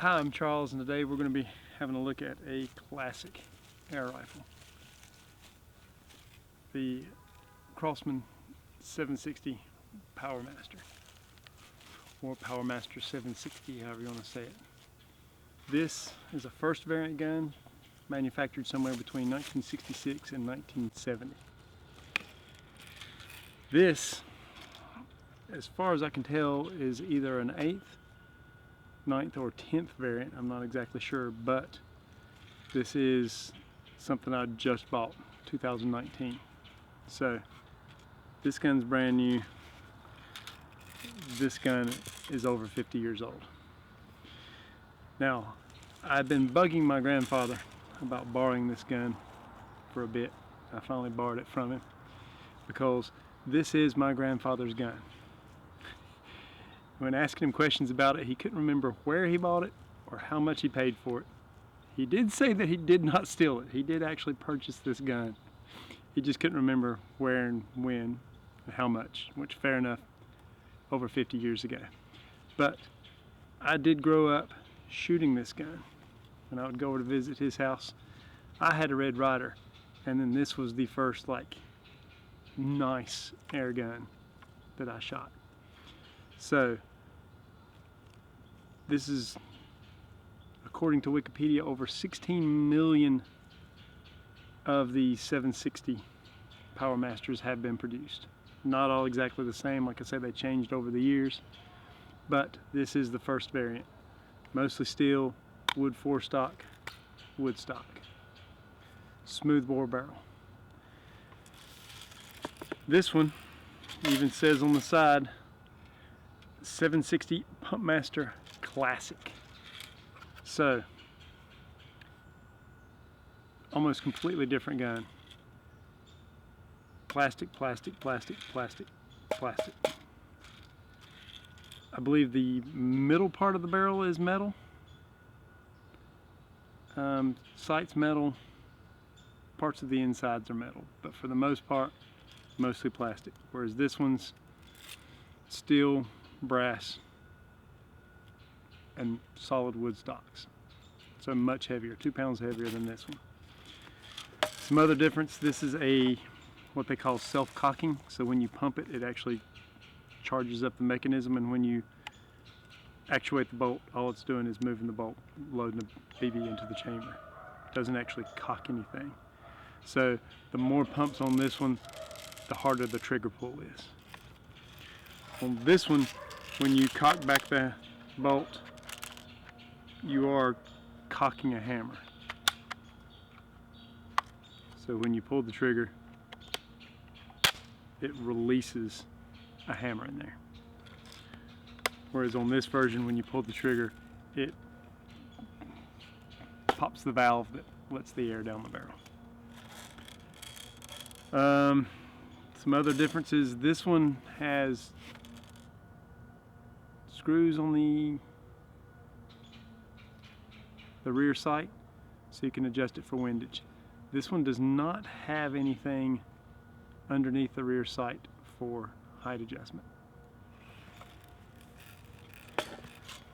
Hi, I'm Charles, and today we're going to be having a look at a classic air rifle. The Crosman 760 Powermaster, or Powermaster 760, however you want to say it. This is a first variant gun manufactured somewhere between 1966 and 1970. This, as far as I can tell, is either an 8th, 9th or 10th variant, I'm not exactly sure, but this is something I just bought, 2019. So this gun's brand new. This gun is over 50 years old. Now, I've been bugging my grandfather about borrowing this gun for a bit. I finally borrowed it from him because this is my grandfather's gun. When asking him questions about it, he couldn't remember where he bought it or how much he paid for it. He did say that he did not steal it. He did actually purchase this gun. He just couldn't remember where and when and how much, which fair enough, over 50 years ago. But I did grow up shooting this gun. When I would go over to visit his house, I had a Red Ryder, and then this was the first nice air gun that I shot. So this is, according to Wikipedia, over 16 million of the 760 Powermasters have been produced. Not all exactly the same, like I said, they changed over the years, but this is the first variant. Mostly steel, wood forestock, wood stock, smooth bore barrel. This one even says on the side 760 Pumpmaster Classic. So, almost completely different gun. Plastic, plastic, plastic, plastic, plastic. I believe the middle part of the barrel is metal. Sight's metal. Parts of the insides are metal, but for the most part, mostly plastic. Whereas this one's steel, brass, and solid wood stocks. So much heavier, 2 pounds heavier than this one. Some other difference, this is what they call self-cocking. So when you pump it, it actually charges up the mechanism, and when you actuate the bolt, all it's doing is moving the bolt, loading the BB into the chamber. It doesn't actually cock anything. So the more pumps on this one, the harder the trigger pull is. On this one, when you cock back the bolt, you are cocking a hammer. So when you pull the trigger, it releases a hammer in there. Whereas on this version, when you pull the trigger, it pops the valve that lets the air down the barrel. Some other differences, this one has screws on the rear sight, so you can adjust it for windage. This one does not have anything underneath the rear sight for height adjustment.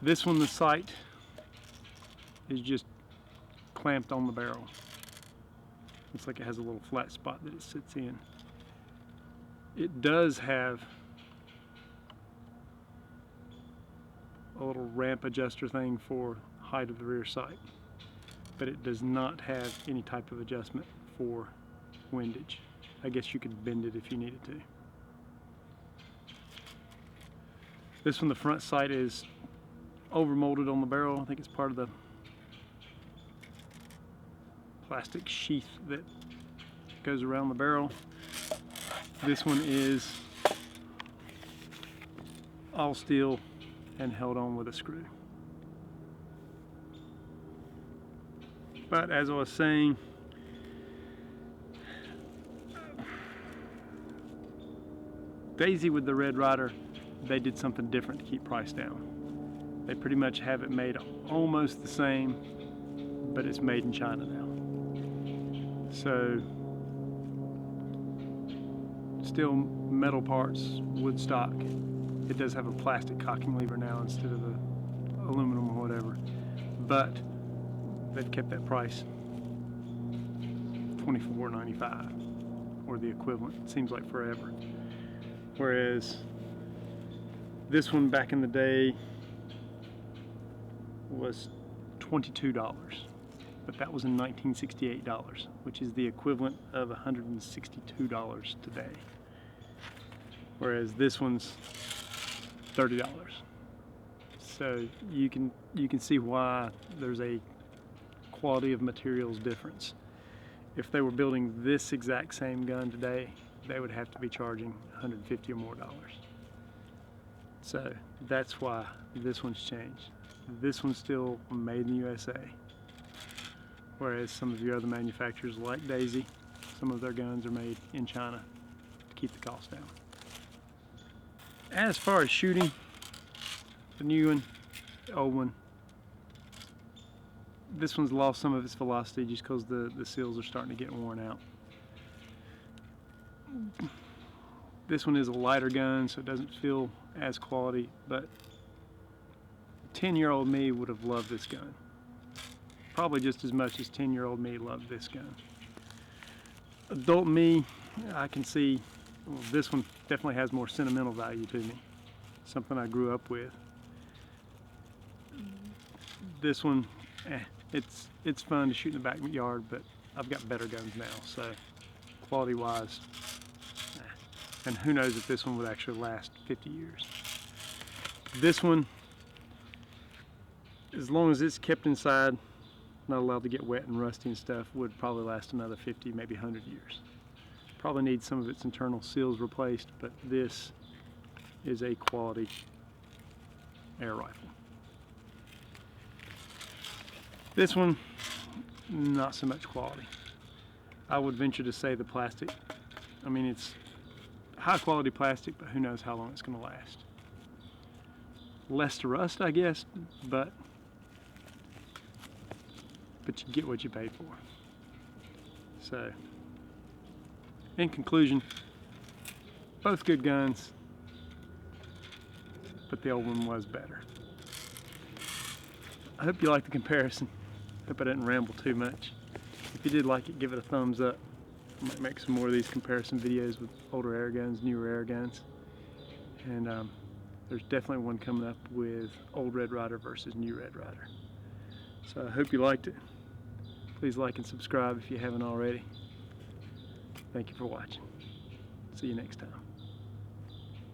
This one, the sight is just clamped on the barrel. Looks like it has a little flat spot that it sits in. It does have a little ramp adjuster thing for height of the rear sight, but it does not have any type of adjustment for windage. I guess you could bend it if you needed to. This one, the front sight is overmolded on the barrel. I think it's part of the plastic sheath that goes around the barrel. This one is all steel and held on with a screw. But as I was saying, Daisy with the Red Ryder, they did something different to keep price down. They pretty much have it made almost the same, but it's made in China now. So, still metal parts, wood stock. It does have a plastic cocking lever now instead of the aluminum or whatever. but they've kept that price $24.95 or the equivalent. It seems like forever. Whereas this one back in the day was $22, but that was in $1968, which is the equivalent of $162 today. Whereas this one's $30. So you can see why there's a quality of materials difference. If they were building this exact same gun today, they would have to be charging $150 or more. So that's why this one's changed. This one's still made in the USA. Whereas some of your other manufacturers like Daisy, some of their guns are made in China to keep the cost down. As far as shooting, the new one, the old one, this one's lost some of its velocity just because the seals are starting to get worn out. This one is a lighter gun, so it doesn't feel as quality, but 10-year-old me would have loved this gun. Probably just as much as 10-year-old me loved this gun. Adult me, I can see, well, this one definitely has more sentimental value to me. Something I grew up with. This one, it's fun to shoot in the backyard, but I've got better guns now, so quality-wise, and who knows if this one would actually last 50 years. This one, as long as it's kept inside, not allowed to get wet and rusty and stuff, would probably last another 50, maybe 100 years. Probably needs some of its internal seals replaced, but this is a quality air rifle. This one, not so much quality. I would venture to say the plastic, I mean, it's high quality plastic, but who knows how long it's going to last. Less to rust, I guess, but you get what you pay for. So, in conclusion, both good guns, but the old one was better. I hope you like the comparison. Hope I didn't ramble too much. If you did like it, give it a thumbs up. I might make some more of these comparison videos with older air guns, newer air guns. And there's definitely one coming up with old Red Ryder versus new Red Ryder. So I hope you liked it. Please like and subscribe if you haven't already. Thank you for watching. See you next time.